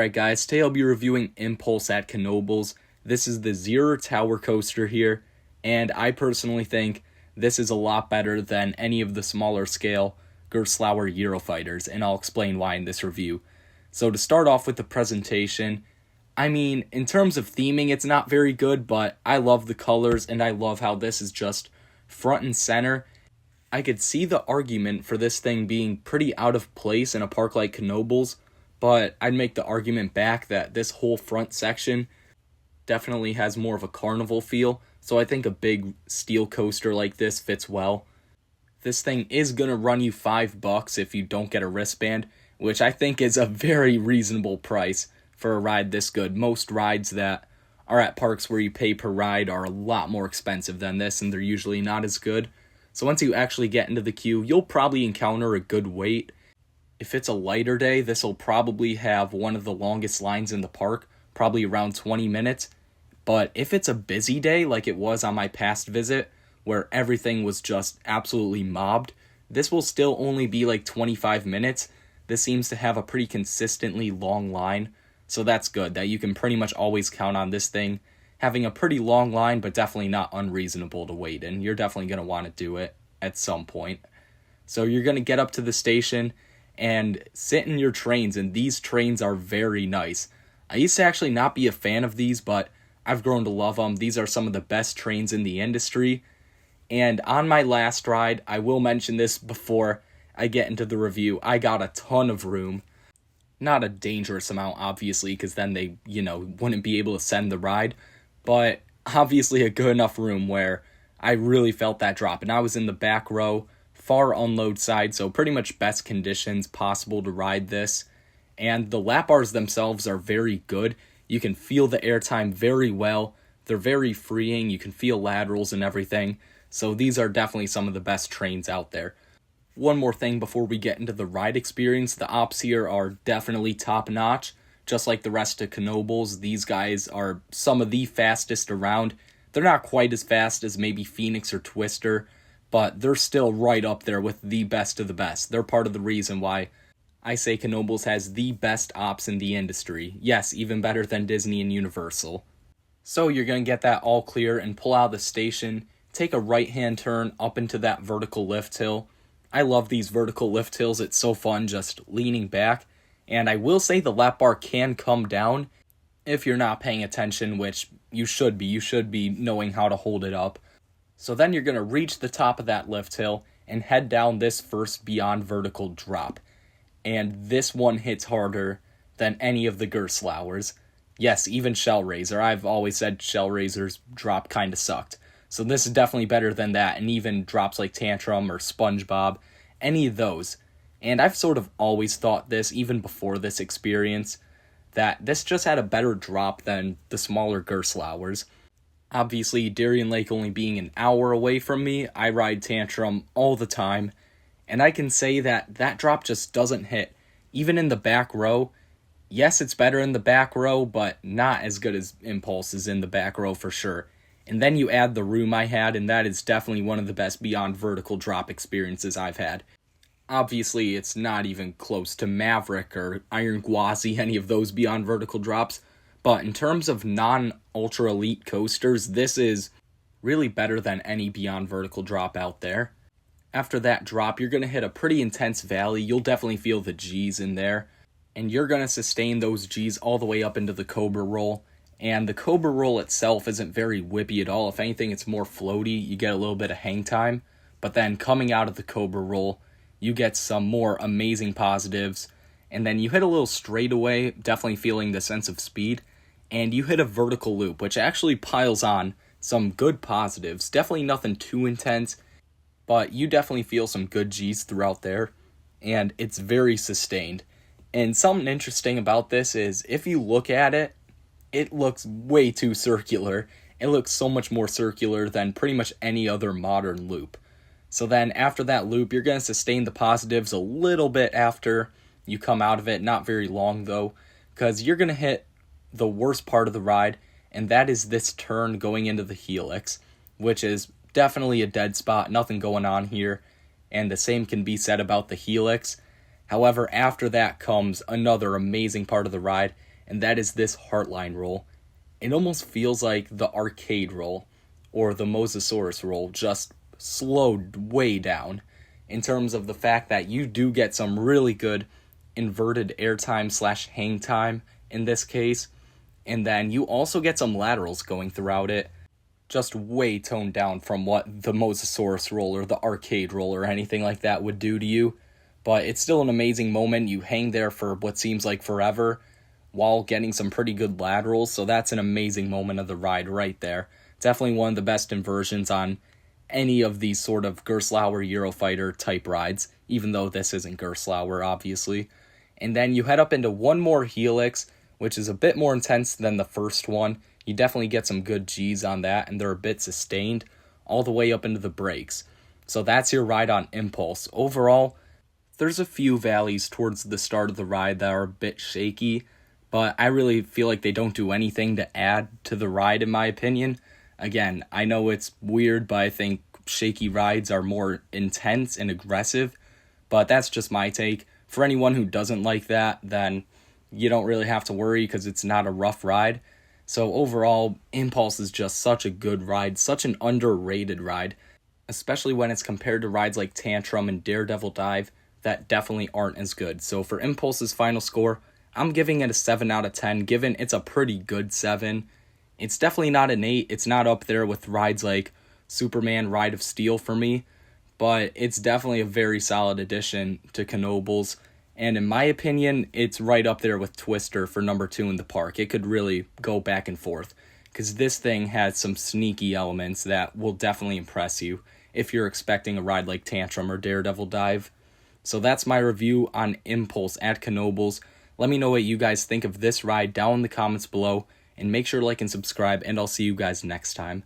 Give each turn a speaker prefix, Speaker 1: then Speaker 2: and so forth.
Speaker 1: Alright guys, today I'll be reviewing Impulse at Knoebels. This is the Zierer Tower Coaster here, and I personally think this is a lot better than any of the smaller scale Gerstlauer Eurofighters, and I'll explain why in this review. So to start off with the presentation, I mean, in terms of theming, it's not very good, but I love the colors, and I love how this is just front and center. I could see the argument for this thing being pretty out of place in a park like Knoebels, but I'd make the argument back that this whole front section definitely has more of a carnival feel, so I think a big steel coaster like this fits well. This thing is going to run you $5 if you don't get a wristband, which I think is a very reasonable price for a ride this good. Most rides that are at parks where you pay per ride are a lot more expensive than this, and they're usually not as good. So once you actually get into the queue, you'll probably encounter a good wait. If it's a lighter day, this will probably have one of the longest lines in the park, probably around 20 minutes. But if it's a busy day, like it was on my past visit, where everything was just absolutely mobbed, this will still only be like 25 minutes. This seems to have a pretty consistently long line, so that's good, that you can pretty much always count on this thing having a pretty long line, but definitely not unreasonable to wait in. You're definitely going to want to do it at some point. So you're going to get up to the station and sit in your trains, and these trains are very nice. I used to actually not be a fan of these, but I've grown to love them. These are some of the best trains in the industry, and on my last ride, I will mention this before I get into the review, I got a ton of room. Not a dangerous amount, obviously, because then they, wouldn't be able to send the ride, but obviously a good enough room where I really felt that drop, and I was in the back row, far unload side, so pretty much best conditions possible to ride this. And the lap bars themselves are very good. You can feel the airtime very well. They're very freeing. You can feel laterals and everything. So these are definitely some of the best trains out there. One more thing before we get into the ride experience. The ops here are definitely top notch. Just like the rest of Knoebels, these guys are some of the fastest around. They're not quite as fast as maybe Phoenix or Twister, but they're still right up there with the best of the best. They're part of the reason why I say Knoebels has the best ops in the industry. Yes, even better than Disney and Universal. So you're going to get that all clear and pull out of the station, take a right-hand turn up into that vertical lift hill. I love these vertical lift hills. It's so fun just leaning back. And I will say the lap bar can come down if you're not paying attention, which you should be. You should be knowing how to hold it up. So then you're going to reach the top of that lift hill and head down this first beyond vertical drop. And this one hits harder than any of the Gerstlauers. Yes, even Shellraiser. I've always said Shellraiser's drop kind of sucked. So this is definitely better than that, and even drops like Tantrum or SpongeBob, any of those. And I've sort of always thought this, even before this experience, that this just had a better drop than the smaller Gerstlauers. Obviously, Darien Lake only being an hour away from me, I ride Tantrum all the time, and I can say that that drop just doesn't hit. Even in the back row, yes, it's better in the back row, but not as good as Impulse is in the back row for sure. And then you add the room I had, and that is definitely one of the best beyond vertical drop experiences I've had. Obviously, it's not even close to Maverick or Iron Gwazi, any of those beyond vertical drops. But in terms of non-ultra elite coasters, this is really better than any beyond vertical drop out there. After that drop, you're going to hit a pretty intense valley. You'll definitely feel the G's in there. And you're going to sustain those G's all the way up into the Cobra Roll. And the Cobra Roll itself isn't very whippy at all. If anything, it's more floaty. You get a little bit of hang time. But then coming out of the Cobra Roll, you get some more amazing positives. And then you hit a little straightaway, definitely feeling the sense of speed. And you hit a vertical loop, which actually piles on some good positives. Definitely nothing too intense, but you definitely feel some good G's throughout there, and it's very sustained. And something interesting about this is, if you look at it, it looks way too circular. It looks so much more circular than pretty much any other modern loop. So then after that loop, you're going to sustain the positives a little bit after you come out of it, not very long though, because you're going to hit the worst part of the ride, and that is this turn going into the Helix, which is definitely a dead spot, nothing going on here, and the same can be said about the Helix. However, after that comes another amazing part of the ride, and that is this Heartline roll. It almost feels like the arcade roll or the Mosasaurus roll, just slowed way down in terms of the fact that you do get some really good inverted airtime / hang time in this case, and then you also get some laterals going throughout it, just way toned down from what the Mosasaurus roll or the arcade roll or anything like that would do to you. But it's still an amazing moment. You hang there for what seems like forever while getting some pretty good laterals, so that's an amazing moment of the ride right there. Definitely one of the best inversions on any of these sort of Gerstlauer Eurofighter type rides, even though this isn't Gerstlauer, obviously. And then you head up into one more helix, which is a bit more intense than the first one. You definitely get some good G's on that, and they're a bit sustained all the way up into the brakes. So that's your ride on Impulse. Overall, there's a few valleys towards the start of the ride that are a bit shaky, but I really feel like they don't do anything to add to the ride, in my opinion. Again, I know it's weird, but I think shaky rides are more intense and aggressive, but that's just my take. For anyone who doesn't like that, then you don't really have to worry because it's not a rough ride. So overall, Impulse is just such a good ride, such an underrated ride, especially when it's compared to rides like Tantrum and Daredevil Dive that definitely aren't as good. So for Impulse's final score, I'm giving it a 7 out of 10, given it's a pretty good 7. It's definitely not an 8. It's not up there with rides like Superman Ride of Steel for me, but it's definitely a very solid addition to Knoebels. And in my opinion, it's right up there with Twister for number 2 in the park. It could really go back and forth, because this thing has some sneaky elements that will definitely impress you if you're expecting a ride like Tantrum or Daredevil Dive. So that's my review on Impulse at Knoebels. Let me know what you guys think of this ride down in the comments below, and make sure to like and subscribe, and I'll see you guys next time.